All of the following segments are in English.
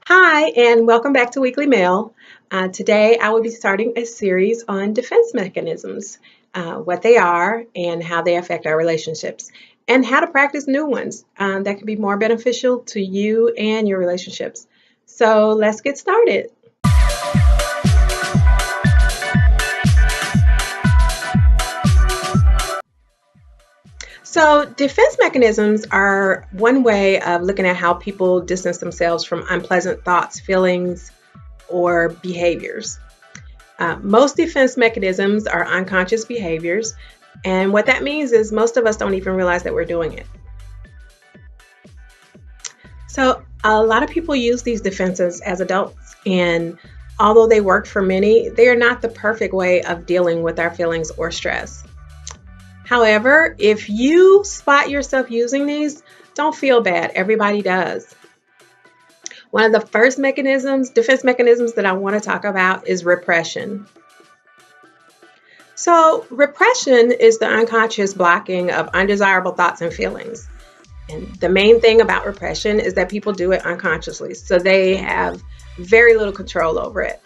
Hi, and welcome back to Weekly Mail. Today, I will be starting a series on defense mechanisms, what they are, and how they affect our relationships, and how to practice new ones that can be more beneficial to you and your relationships. So, let's get started. So, defense mechanisms are one way of looking at how people distance themselves from unpleasant thoughts, feelings, or behaviors. Most defense mechanisms are unconscious behaviors, and what that means is most of us don't even realize that we're doing it. So, a lot of people use these defenses as adults, and although they work for many, they are not the perfect way of dealing with our feelings or stress. However, if you spot yourself using these, don't feel bad. Everybody does. One of the first defense mechanisms that I want to talk about is repression. So, repression is the unconscious blocking of undesirable thoughts and feelings. And the main thing about repression is that people do it unconsciously, so they have very little control over it.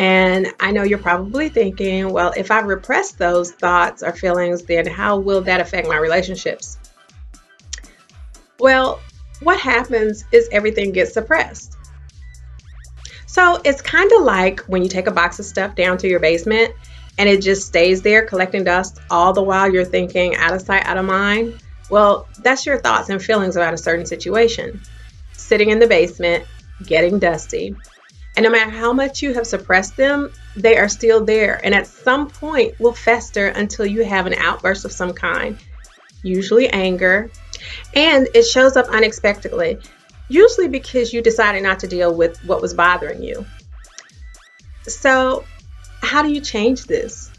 And I know you're probably thinking, well, if I repress those thoughts or feelings, then how will that affect my relationships? Well, what happens is everything gets suppressed. So it's kind of like when you take a box of stuff down to your basement and it just stays there collecting dust all the while you're thinking out of sight, out of mind. Well, that's your thoughts and feelings about a certain situation. Sitting in the basement, getting dusty. And no matter how much you have suppressed them, they are still there. And at some point will fester until you have an outburst of some kind, usually anger. And it shows up unexpectedly, usually because you decided not to deal with what was bothering you. So, how do you change this?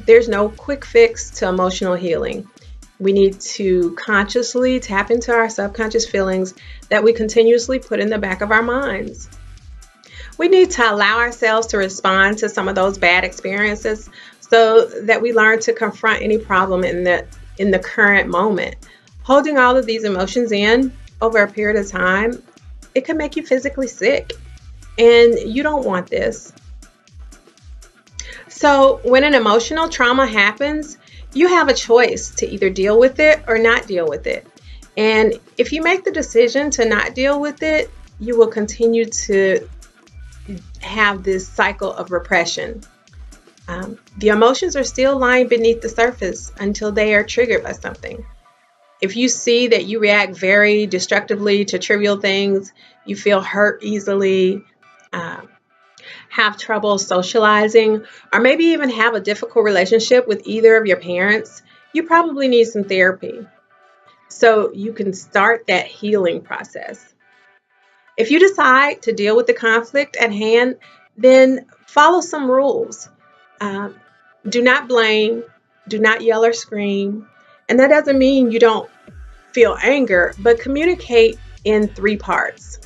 There's no quick fix to emotional healing. We need to consciously tap into our subconscious feelings that we continuously put in the back of our minds. We need to allow ourselves to respond to some of those bad experiences so that we learn to confront any problem in the current moment. Holding all of these emotions in over a period of time, it can make you physically sick, and you don't want this. So when an emotional trauma happens, you have a choice to either deal with it or not deal with it. And if you make the decision to not deal with it, you will continue to have this cycle of repression. The emotions are still lying beneath the surface until they are triggered by something. If you see that you react very destructively to trivial things, you feel hurt easily, have trouble socializing, or maybe even have a difficult relationship with either of your parents, you probably need some therapy so you can start that healing process. If you decide to deal with the conflict at hand, then follow some rules. Do not blame, do not yell or scream. And that doesn't mean you don't feel anger, but communicate in three parts.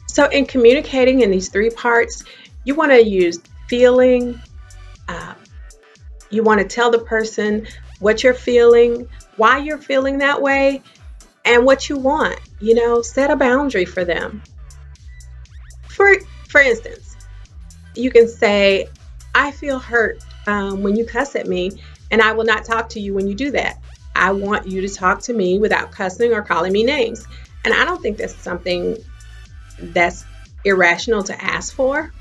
So in communicating in these three parts, you want to use feeling, you want to tell the person what you're feeling, why you're feeling that way, and what you want. Set a boundary for them. For instance, you can say, I feel hurt when you cuss at me, and I will not talk to you when you do that. I want you to talk to me without cussing or calling me names. And I don't think that's something that's irrational to ask for.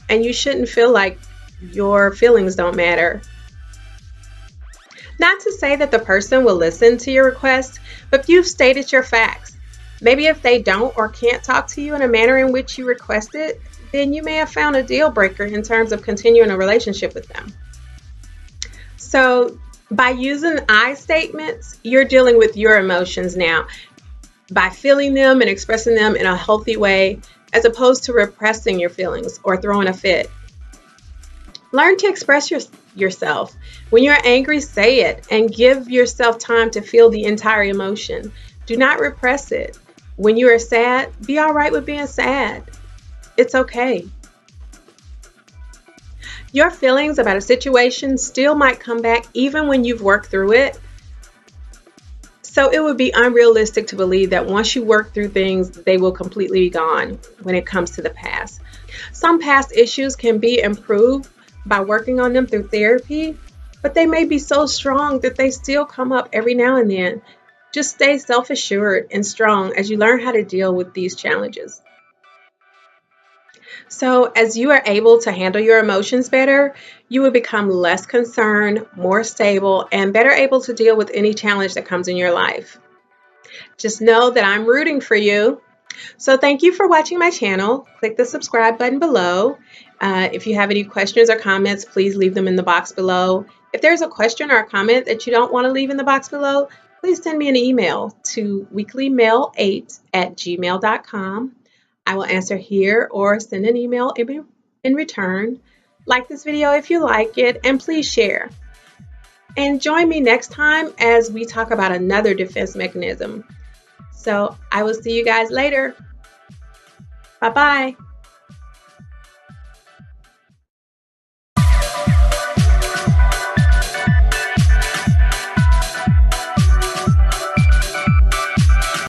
And you shouldn't feel like your feelings don't matter. Not to say that the person will listen to your request, but if you've stated your facts, maybe if they don't or can't talk to you in a manner in which you requested, then you may have found a deal breaker in terms of continuing a relationship with them. So by using I statements, you're dealing with your emotions now by feeling them and expressing them in a healthy way, as opposed to repressing your feelings or throwing a fit. Learn to express yourself. When you're angry, say it and give yourself time to feel the entire emotion. Do not repress it. When you are sad, be all right with being sad. It's okay. Your feelings about a situation still might come back even when you've worked through it. So it would be unrealistic to believe that once you work through things, they will completely be gone when it comes to the past. Some past issues can be improved by working on them through therapy, but they may be so strong that they still come up every now and then. Just stay self assured and strong as you learn how to deal with these challenges. So, as you are able to handle your emotions better, you will become less concerned, more stable, and better able to deal with any challenge that comes in your life. Just know that I'm rooting for you. So thank you for watching my channel. Click the subscribe button below. If you have any questions or comments, please leave them in the box below. If there's a question or a comment that you don't want to leave in the box below, please send me an email to weeklymail8@gmail.com. I will answer here or send an email in return. Like this video if you like it, and please share. And join me next time as we talk about another defense mechanism. So I will see you guys later. Bye-bye.